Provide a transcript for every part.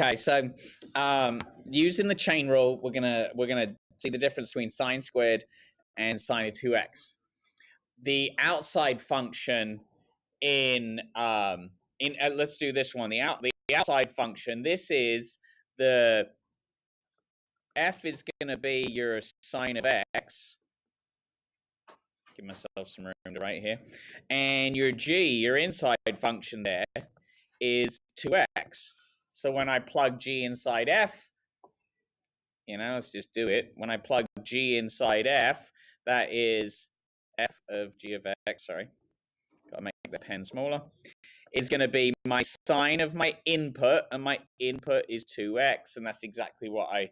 Okay, so using the chain rule, we're gonna see the difference between sine squared and sine of 2x. The outside function in let's do this one. The outside function. This is the f is going to be your sine of x. Give myself some room to write here. And your g, your inside function there, is 2x. So when I plug g inside f, let's just do it. When I plug g inside f, that is f of g of x, sorry. Got to make the pen smaller. Is going to be my sine of my input, and my input is 2x, and that's exactly what I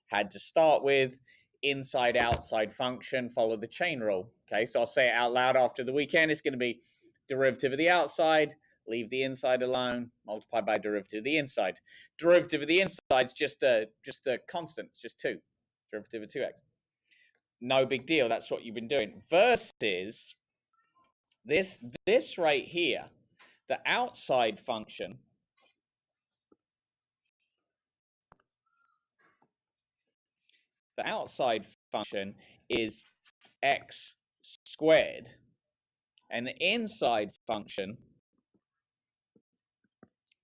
had to start with. Inside outside function, follow the chain rule. Okay, so I'll say it out loud after the weekend. It's going to be derivative of the outside, leave the inside alone, multiply by derivative of the inside. Derivative of the inside is just a constant. It's just 2. Derivative of 2x. No big deal. That's what you've been doing. Versus this right here, the outside function. The outside function is x squared, and the inside function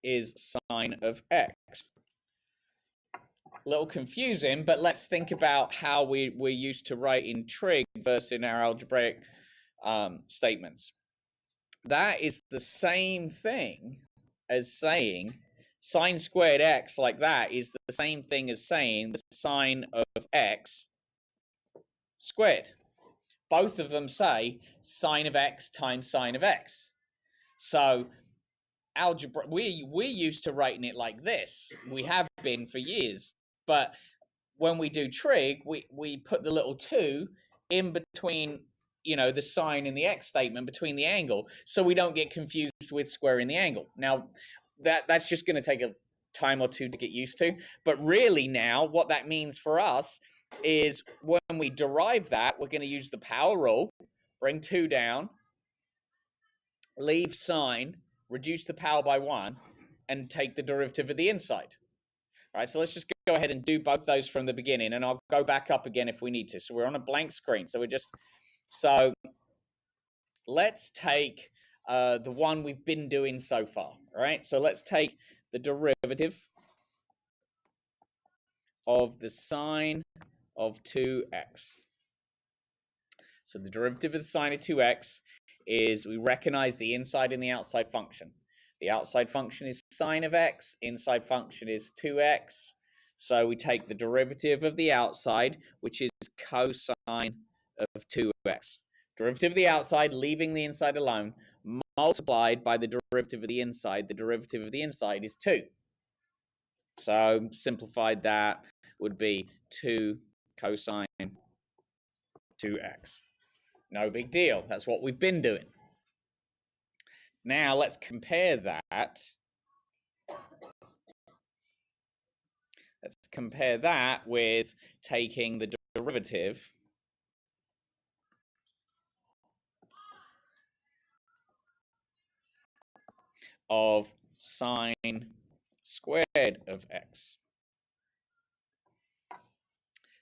is sine of x. A little confusing, but let's think about how we're used to writing trig versus in our algebraic statements. That is the same thing as saying sine squared x, like that, is the same thing as saying the sine of x squared. Both of them say sine of x times sine of x. So algebra, we're used to writing it like this. We have been for years. But when we do trig, we put the little 2 in between, the sine and the x statement, between the angle, so we don't get confused with squaring the angle. Now, that's just going to take a time or two to get used to. But really now, what that means for us is when we derive that, we're going to use the power rule, bring 2 down, leave sine, reduce the power by 1, and take the derivative of the inside. All right, so let's just go ahead and do both those from the beginning, and I'll go back up again if we need to. So we're on a blank screen. So let's take the one we've been doing so far. All right, so let's take the derivative of the sine of 2x. So the derivative of the sine of 2x is, we recognize the inside and the outside function. The outside function is sine of x, inside function is 2x. So we take the derivative of the outside, which is cosine of 2x. Derivative of the outside, leaving the inside alone, multiplied by the derivative of the inside. The derivative of the inside is 2. So simplified, that would be 2 cosine 2x. No big deal. That's what we've been doing. Now let's compare that. Let's compare that with taking the derivative of sine squared of x.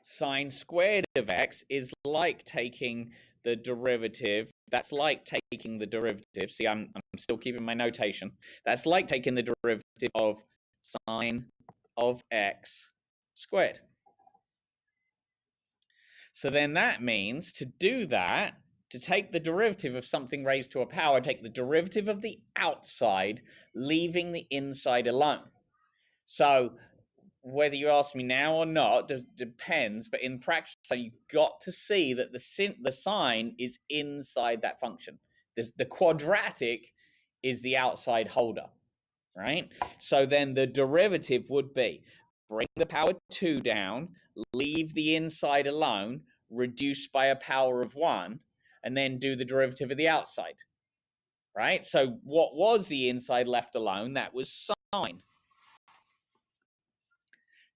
Sine squared of x is like taking the derivative. That's like taking the derivative. See, I'm still keeping my notation. That's like taking the derivative of sine of x squared. So then that means, to do that, to take the derivative of something raised to a power, take the derivative of the outside, leaving the inside alone. So whether you ask me now or not depends, but in practice, so you've got to see that the sine is inside that function. The quadratic is the outside holder, right? So then the derivative would be, bring the power 2 down, leave the inside alone, reduce by a power of 1, and then do the derivative of the outside, right? So what was the inside left alone? That was sine.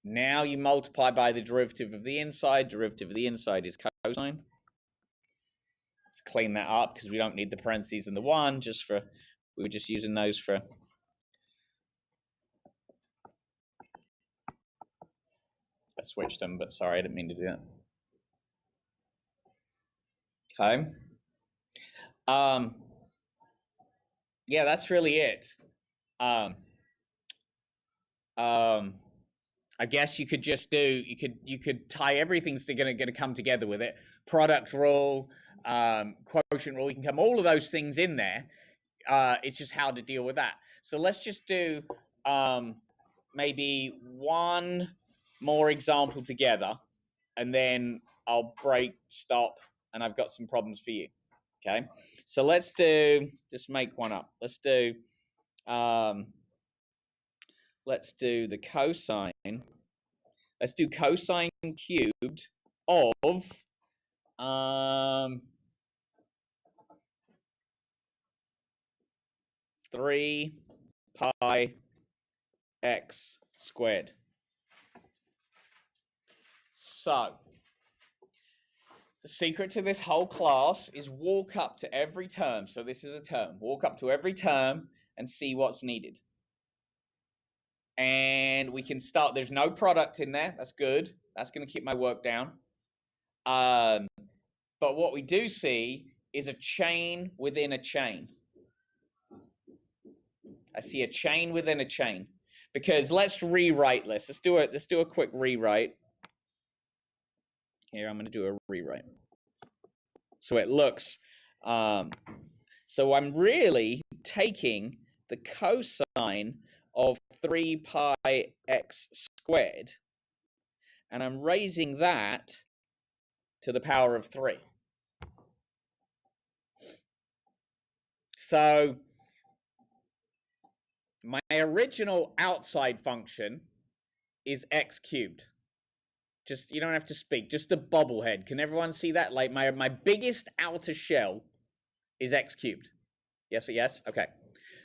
Now you multiply by the derivative of the inside. Derivative of the inside is cosine. Let's clean that up because we don't need the parentheses and the 1. We were just using those for switched them, but sorry, I didn't mean to do that. Okay. Yeah, that's really it. Um, I guess you could just do you could tie everything's gonna come together with it. Product rule, quotient rule. You can come all of those things in there. It's just how to deal with that. So let's just do maybe one more example together, and then I'll stop, and I've got some problems for you. Okay, so let's just make one up. Let's do the cosine. Let's do cosine cubed of 3 pi x squared. So the secret to this whole class is walk up to every term. So this is a term. Walk up to every term and see what's needed. And we can start. There's no product in there. That's good. That's going to keep my work down. But what we do see is a chain within a chain. I see a chain within a chain. Because let's rewrite this. Let's do a quick rewrite. Here, I'm going to do a rewrite. So it looks, so I'm really taking the cosine of 3 pi x squared, and I'm raising that to the power of 3. So my original outside function is x cubed. Just, you don't have to speak, just a bobblehead. Can everyone see that? Like my biggest outer shell is x cubed. Yes or yes? Okay.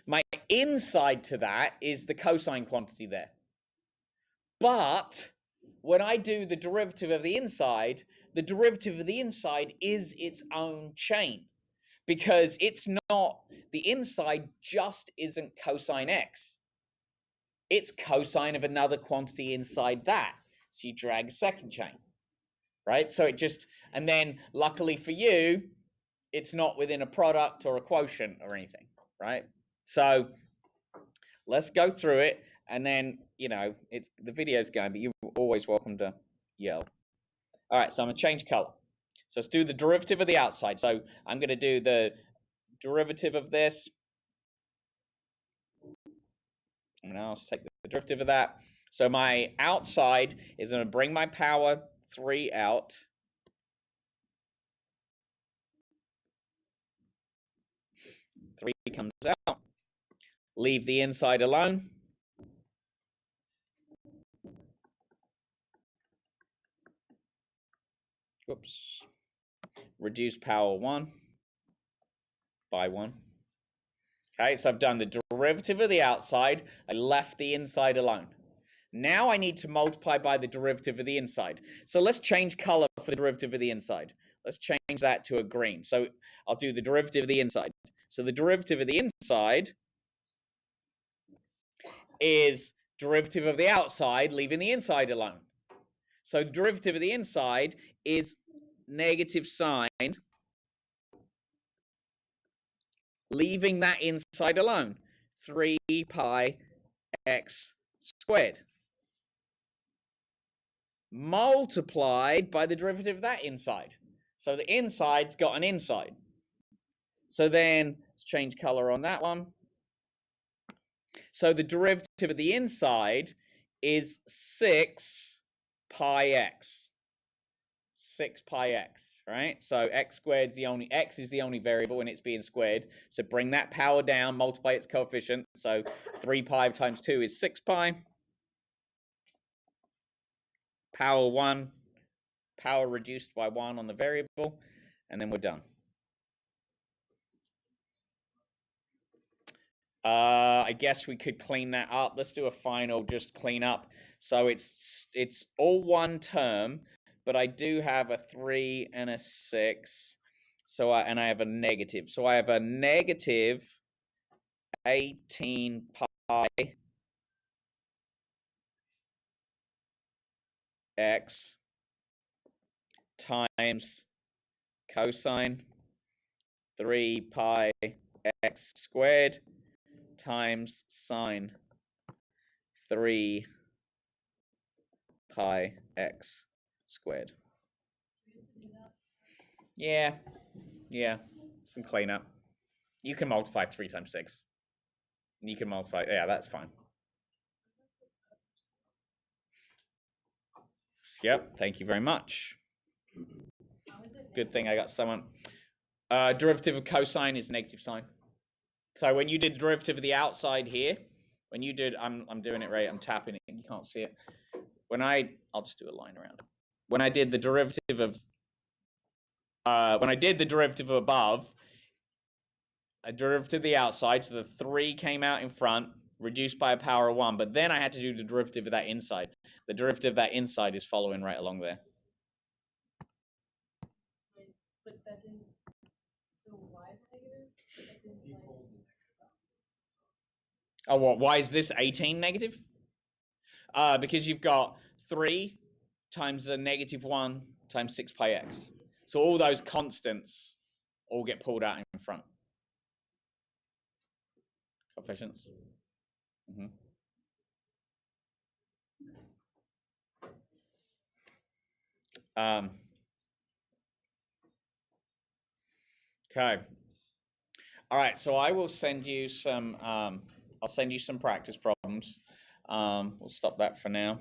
My inside to that is the cosine quantity there. But when I do the derivative of the inside is its own chain, because it's not, the inside just isn't cosine x. It's cosine of another quantity inside that. So you drag a second chain, right? So it just, and then luckily for you, it's not within a product or a quotient or anything, right? So let's go through it, and then, you know, it's the video's going, but you're always welcome to yell. All right, so I'm gonna change color. So let's do the derivative of the outside. So I'm gonna do the derivative of this. And I'll take the derivative of that. So my outside is gonna bring my power 3 out. Three comes out. Leave the inside alone. Whoops. Reduce power 1 by 1. Okay, so I've done the derivative of the outside. I left the inside alone. Now I need to multiply by the derivative of the inside. So let's change color for the derivative of the inside. Let's change that to a green. So I'll do the derivative of the inside. So the derivative of the inside is derivative of the outside, leaving the inside alone. So derivative of the inside is negative sign, leaving that inside alone. 3 pi x squared. Multiplied by the derivative of that inside. So the inside's got an inside. So then let's change color on that one. So the derivative of the inside is 6 pi x. 6 pi x, right? So x squared is x is the only variable and it's being squared. So bring that power down, multiply its coefficient. So 3 pi times 2 is 6 pi. Power 1, power reduced by 1 on the variable, and then we're done. I guess we could clean that up. Let's do a final just clean up. So it's all one term, but I do have a 3 and a 6. So I have a negative. So I have a negative 18 pi x times cosine 3 pi x squared times sine 3 pi x squared. Yeah, some cleanup. You can multiply 3 times 6. You can multiply, yeah, that's fine. Yep, thank you very much. Good thing I got someone. Derivative of cosine is negative sine. So when you did derivative of the outside here, when you did, I'm doing it right, I'm tapping it, you can't see it. I'll just do a line around it. When I did the derivative of above, I derivative the outside, so the 3 came out in front, reduced by a power of 1, but then I had to do the derivative of that inside. The derivative of that inside is following right along there. But that didn't, so why is it negative? Oh, what? Why is this 18 negative? Because you've got 3 times a negative 1 times 6 pi x. So all those constants all get pulled out in front. Coefficients. Okay. All right. So I will send you some. I'll send you some practice problems. We'll stop that for now.